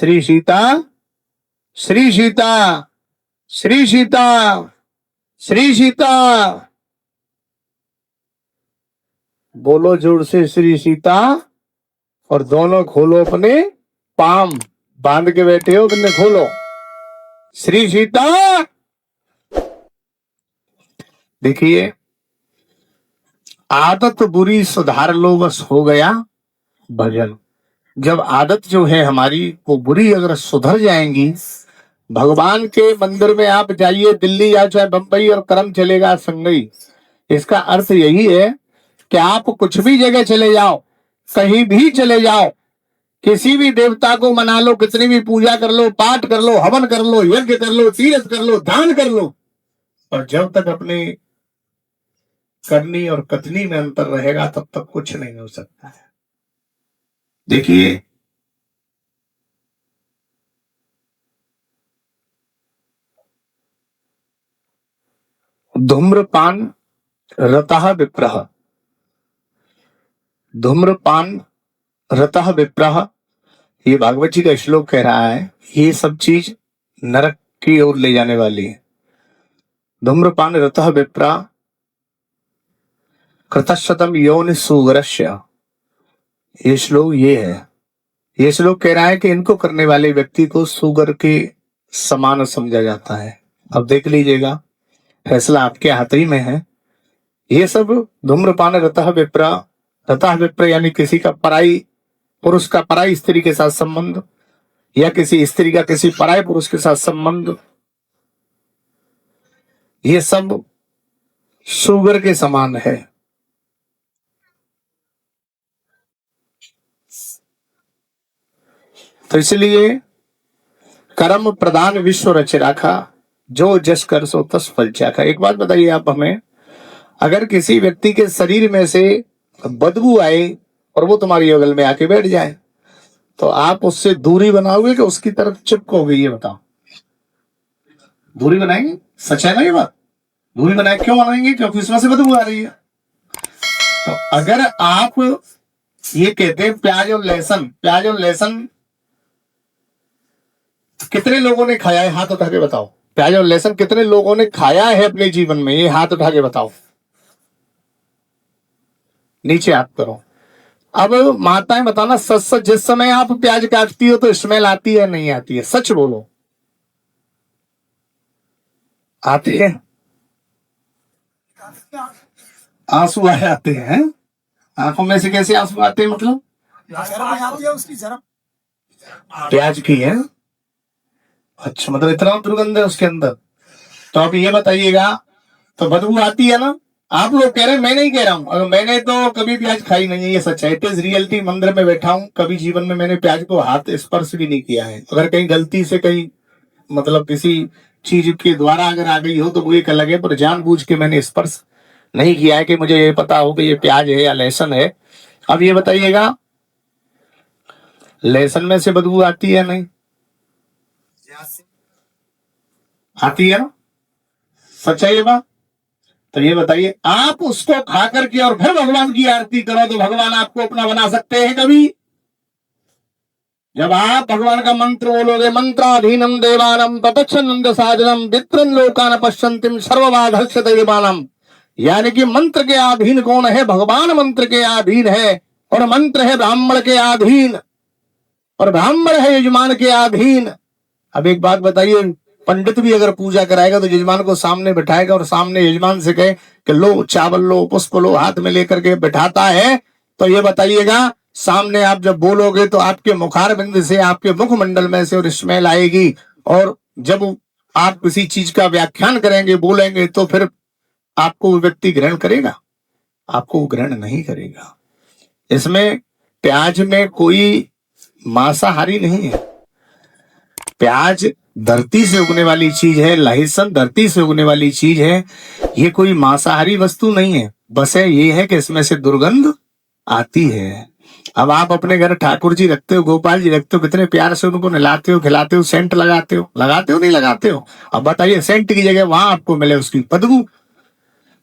श्री सीता, श्री सीता, श्री सीता, श्री सीता। बोलो जोर से श्री सीता, और दोनों खोलो अपने पाम। बांध के बैठे हो, तुमने खोलो श्री सीता। देखिए, आदत बुरी सुधार लो बस हो गया भजन। जब आदत जो है हमारी वो बुरी अगर सुधर जाएंगी, भगवान के मंदिर में आप जाइए, दिल्ली या चाहे बंबई, और कर्म चलेगा संगई। इसका अर्थ यही है कि आप कुछ भी जगह चले जाओ, कहीं भी चले जाओ, किसी भी देवता को मना लो, कितनी भी पूजा कर लो, पाठ कर लो, हवन कर लो, यज्ञ कर लो, तीर्थ कर लो, दान कर लो, और जब तक अपने करनी और कथनी में अंतर रहेगा तब तक कुछ नहीं हो सकता है। देखिए, धूम्रपान रतः विप्रः, धूम्रपान रतः विप्रः, ये भागवत जी का श्लोक कह रहा है, ये सब चीज नरक की ओर ले जाने वाली है। धूम्रपान रतः विप्रा कृतशतम योनि सुगरस्य, ये श्लोक ये है। ये श्लोक कह रहा है कि इनको करने वाले व्यक्ति को सुगर के समान समझा जाता है। अब देख लीजिएगा, फैसला आपके हाथ ही में है। ये सब धूम्रपान रतः विप्रा, रतः विप्र यानी किसी का पराई पुरुष का पराई स्त्री के साथ संबंध, या किसी स्त्री का किसी पराई पुरुष के साथ संबंध, ये सब शुगर के समान है। तो इसलिए कर्म प्रधान विश्व रच राखा, जो जस कर सो तस फल चाखा। एक बात बताइए आप हमें, अगर किसी व्यक्ति के शरीर में से बदबू आए और वो तुम्हारी बगल में आके बैठ जाए, तो आप उससे दूरी बनाओगे कि उसकी तरफ चिपकोगे? ये बताओ। दूरी बनाएंगे, सच है ना ये बात? दूरी बनाए क्यों बनाएंगे? क्योंकि उसमें से बदबू आ रही है। तो अगर आप ये कहते हैं प्याज और लहसुन, प्याज और लहसुन कितने लोगों ने खाया है? हाथ उठा के बताओ। प्याज और लहसुन कितने लोगों ने खाया है अपने जीवन में? ये हाथ उठा के बताओ, नीचे हाथ करो। अब माताएं बताना, सच सच, जिस समय आप प्याज काटती हो तो स्मेल आती है नहीं आती है? सच बोलो, आती है? आंसू आ जाते हैं आंखों में से? कैसे आंसू आते हैं? मतलब आती है उसकी जरा प्याज की है। अच्छा, मतलब इतना दुर्गंध है उसके अंदर। तो आप ये बताइएगा, तो बदबू आती है ना? आप लोग कह रहे हैं, मैं नहीं कह रहा हूं। अगर मैंने तो कभी प्याज खाई नहीं है, ये सच है। It is reality. मंदिर में बैठा हूं, कभी जीवन में मैंने प्याज को हाथ स्पर्श भी नहीं किया है। अगर कहीं गलती से कहीं मतलब किसी चीज के द्वारा अगर आ गई हो तो वो एक अलग है, पर जानबूझ के मैंने स्पर्श नहीं किया है कि मुझे ये पता हो कि ये प्याज है या लहसुन है। अब ये बताइएगा, लहसुन में से बदबू आती है नहीं आती है ना? सच है ये बात? तो ये बताइए, आप उसको खा करके और फिर भगवान की आरती करो तो भगवान आपको अपना बना सकते हैं कभी? जब आप भगवान का मंत्र बोलोगे, मंत्राधीनम देवानम ततच्छनंद साधनम वित्रन लोकान पश्यंतिम सर्वबाधस्य देवानम, यानी कि मंत्र के अधीन कौन है? भगवान मंत्र के अधीन है, और मंत्र है ब्राह्मण के अधीन, और ब्राह्मण है यजमान के अधीन। अब एक बात बताइए, पंडित भी अगर पूजा कराएगा तो यजमान को सामने बिठाएगा और सामने यजमान से कहे कि लो चावल लो, पुष्प लो, हाथ में लेकर के बिठाता है, तो ये बताइएगा, सामने आप जब बोलोगे तो आपके मुखारबिंद से, आपके मुखमंडल में से और स्मेल आएगी, और जब आप किसी चीज का व्याख्यान करेंगे, बोलेंगे, तो फिर आपको वो व्यक्ति ग्रहण करेगा? आपको ग्रहण नहीं करेगा। इसमें प्याज में कोई मांसाहारी नहीं है। प्याज धरती से उगने वाली चीज है, लहसुन धरती से उगने वाली चीज है। ये कोई मांसाहारी वस्तु नहीं है। बस है ये है कि इसमें से दुर्गंध आती है। अब आप अपने घर ठाकुर जी रखते हो, गोपाल जी रखते हो, कितने प्यार से उनको नहलाते हो, खिलाते हो, सेंट लगाते हो, नहीं लगाते हो? अब बताइए, सेंट की जगह वहां आपको मिले उसकी बदबू,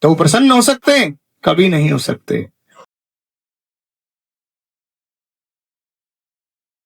तो वो प्रसन्न हो सकते हैं? कभी नहीं हो सकते।